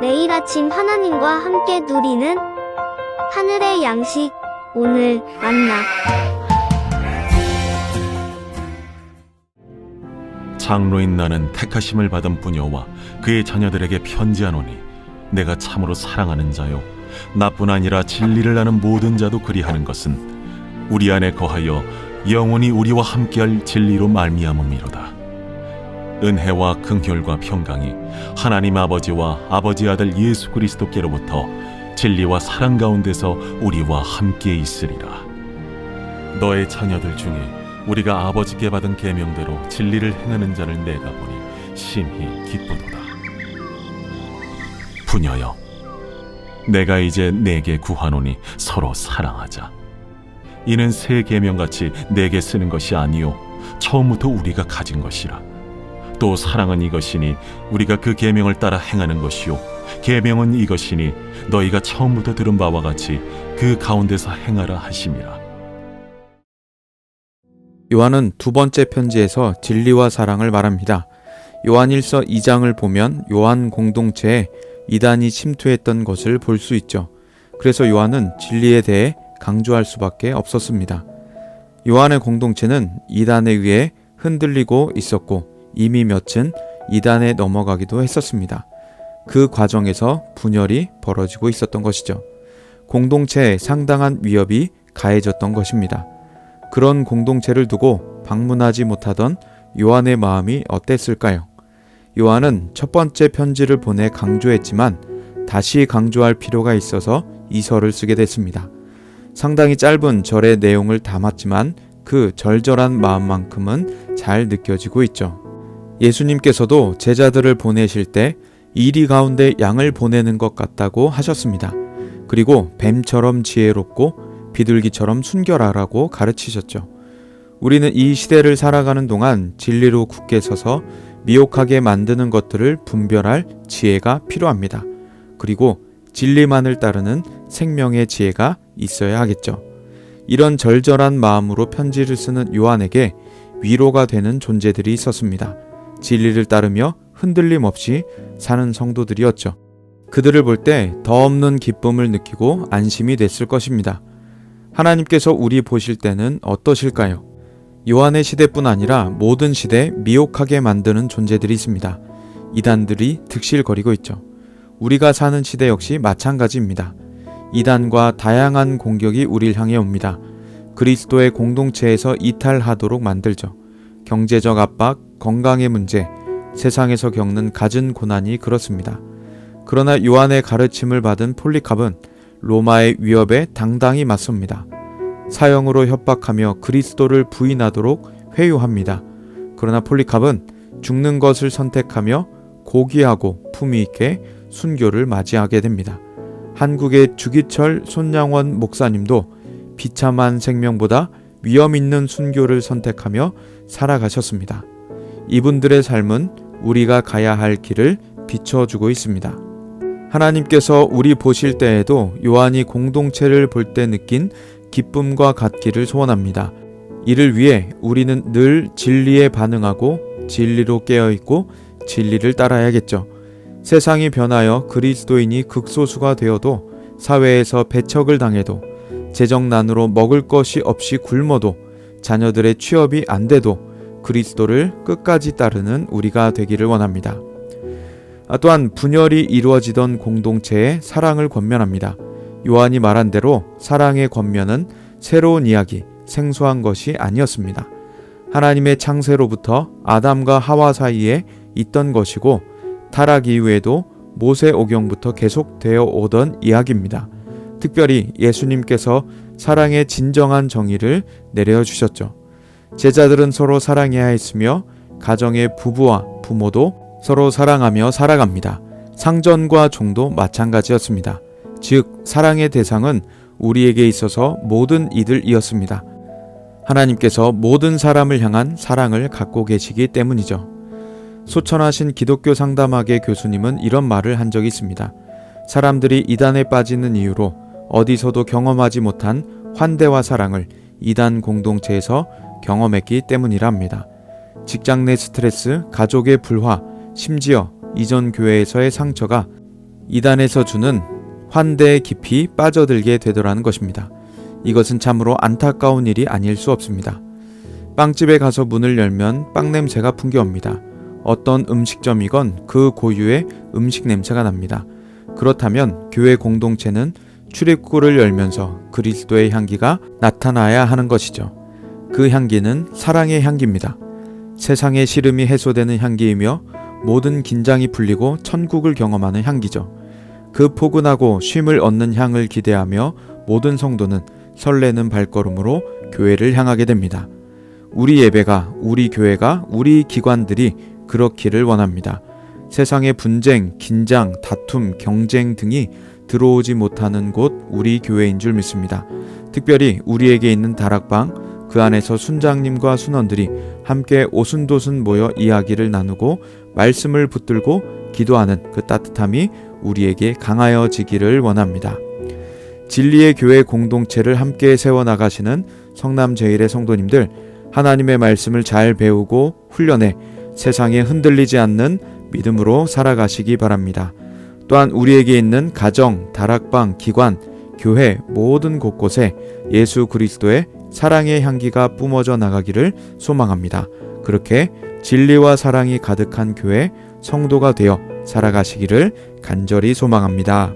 매일 아침 하나님과 함께 누리는 하늘의 양식, 오늘 만나. 장로인 나는 택하심을 받은 부녀와 그의 자녀들에게 편지하노니 내가 참으로 사랑하는 자요 나뿐 아니라 진리를 아는 모든 자도 그리하는 것은 우리 안에 거하여 영원히 우리와 함께할 진리로 말미암음이로다. 은혜와 긍휼과 평강이 하나님 아버지와 아버지 아들 예수 그리스도께로부터 진리와 사랑 가운데서 우리와 함께 있으리라. 너의 자녀들 중에 우리가 아버지께 받은 계명대로 진리를 행하는 자를 내가 보니 심히 기쁘도다. 부녀여, 내가 이제 내게 구하노니 서로 사랑하자. 이는 새 계명같이 내게 쓰는 것이 아니요 처음부터 우리가 가진 것이라. 또 사랑은 이것이니 우리가 그 계명을 따라 행하는 것이요 계명은 이것이니 너희가 처음부터 들은 바와 같이 그 가운데서 행하라 하심이라. 요한은 두 번째 편지에서 진리와 사랑을 말합니다. 요한일서 2장을 보면 요한 공동체에 이단이 침투했던 것을 볼 수 있죠. 그래서 요한은 진리에 대해 강조할 수밖에 없었습니다. 요한의 공동체는 이단에 의해 흔들리고 있었고 이미 몇은 이단에 넘어가기도 했었습니다. 그 과정에서 분열이 벌어지고 있었던 것이죠. 공동체에 상당한 위협이 가해졌던 것입니다. 그런 공동체를 두고 방문하지 못하던 요한의 마음이 어땠을까요? 요한은 첫 번째 편지를 보내 강조했지만 다시 강조할 필요가 있어서 이 서를 쓰게 됐습니다. 상당히 짧은 절의 내용을 담았지만 그 절절한 마음만큼은 잘 느껴지고 있죠. 예수님께서도 제자들을 보내실 때 이리 가운데 양을 보내는 것 같다고 하셨습니다. 그리고 뱀처럼 지혜롭고 비둘기처럼 순결하라고 가르치셨죠. 우리는 이 시대를 살아가는 동안 진리로 굳게 서서 미혹하게 만드는 것들을 분별할 지혜가 필요합니다. 그리고 진리만을 따르는 생명의 지혜가 있어야 하겠죠. 이런 절절한 마음으로 편지를 쓰는 요한에게 위로가 되는 존재들이 있었습니다. 진리를 따르며 흔들림 없이 사는 성도들이었죠. 그들을 볼 때 더 없는 기쁨을 느끼고 안심이 됐을 것입니다. 하나님께서 우리 보실 때는 어떠실까요? 요한의 시대뿐 아니라 모든 시대 미혹하게 만드는 존재들이 있습니다. 이단들이 득실거리고 있죠. 우리가 사는 시대 역시 마찬가지입니다. 이단과 다양한 공격이 우리를 향해 옵니다. 그리스도의 공동체에서 이탈하도록 만들죠. 경제적 압박, 건강의 문제, 세상에서 겪는 갖은 고난이 그렇습니다. 그러나 요한의 가르침을 받은 폴리캅은 로마의 위협에 당당히 맞섭니다. 사형으로 협박하며 그리스도를 부인하도록 회유합니다. 그러나 폴리캅은 죽는 것을 선택하며 고귀하고 품위 있게 순교를 맞이하게 됩니다. 한국의 주기철 손양원 목사님도 비참한 생명보다 위험 있는 순교를 선택하며 살아가셨습니다. 이분들의 삶은 우리가 가야 할 길을 비춰주고 있습니다. 하나님께서 우리 보실 때에도 요한이 공동체를 볼 때 느낀 기쁨과 같기를 소원합니다. 이를 위해 우리는 늘 진리에 반응하고 진리로 깨어있고 진리를 따라야겠죠. 세상이 변하여 그리스도인이 극소수가 되어도 사회에서 배척을 당해도 재정난으로 먹을 것이 없이 굶어도 자녀들의 취업이 안 돼도 그리스도를 끝까지 따르는 우리가 되기를 원합니다. 또한 분열이 이루어지던 공동체에 사랑을 권면합니다. 요한이 말한 대로 사랑의 권면은 새로운 이야기, 생소한 것이 아니었습니다. 하나님의 창세로부터 아담과 하와 사이에 있던 것이고 타락 이후에도 모세 오경부터 계속되어 오던 이야기입니다. 특별히 예수님께서 사랑의 진정한 정의를 내려주셨죠. 제자들은 서로 사랑해야 했으며 가정의 부부와 부모도 서로 사랑하며 살아갑니다. 상전과 종도 마찬가지였습니다. 즉 사랑의 대상은 우리에게 있어서 모든 이들이었습니다. 하나님께서 모든 사람을 향한 사랑을 갖고 계시기 때문이죠. 소천하신 기독교 상담학의 교수님은 이런 말을 한 적이 있습니다. 사람들이 이단에 빠지는 이유로 어디서도 경험하지 못한 환대와 사랑을 이단 공동체에서 경험했기 때문이라 합니다. 직장 내 스트레스, 가족의 불화, 심지어 이전 교회에서의 상처가 이단에서 주는 환대에 깊이 빠져들게 되더라는 것입니다. 이것은 참으로 안타까운 일이 아닐 수 없습니다. 빵집에 가서 문을 열면 빵 냄새가 풍겨옵니다. 어떤 음식점이건 그 고유의 음식 냄새가 납니다. 그렇다면 교회 공동체는 출입구를 열면서 그리스도의 향기가 나타나야 하는 것이죠. 그 향기는 사랑의 향기입니다. 세상의 시름이 해소되는 향기이며 모든 긴장이 풀리고 천국을 경험하는 향기죠. 그 포근하고 쉼을 얻는 향을 기대하며 모든 성도는 설레는 발걸음으로 교회를 향하게 됩니다. 우리 예배가, 우리 교회가, 우리 기관들이 그렇기를 원합니다. 세상의 분쟁, 긴장, 다툼, 경쟁 등이 들어오지 못하는 곳 우리 교회인 줄 믿습니다. 특별히 우리에게 있는 다락방, 그 안에서 순장님과 순원들이 함께 오순도순 모여 이야기를 나누고 말씀을 붙들고 기도하는 그 따뜻함이 우리에게 강하여지기를 원합니다. 진리의 교회 공동체를 함께 세워나가시는 성남제일의 성도님들, 하나님의 말씀을 잘 배우고 훈련해 세상에 흔들리지 않는 믿음으로 살아가시기 바랍니다. 또한 우리에게 있는 가정, 다락방, 기관, 교회 모든 곳곳에 예수 그리스도의 사랑의 향기가 뿜어져 나가기를 소망합니다. 그렇게 진리와 사랑이 가득한 교회 성도가 되어 살아가시기를 간절히 소망합니다.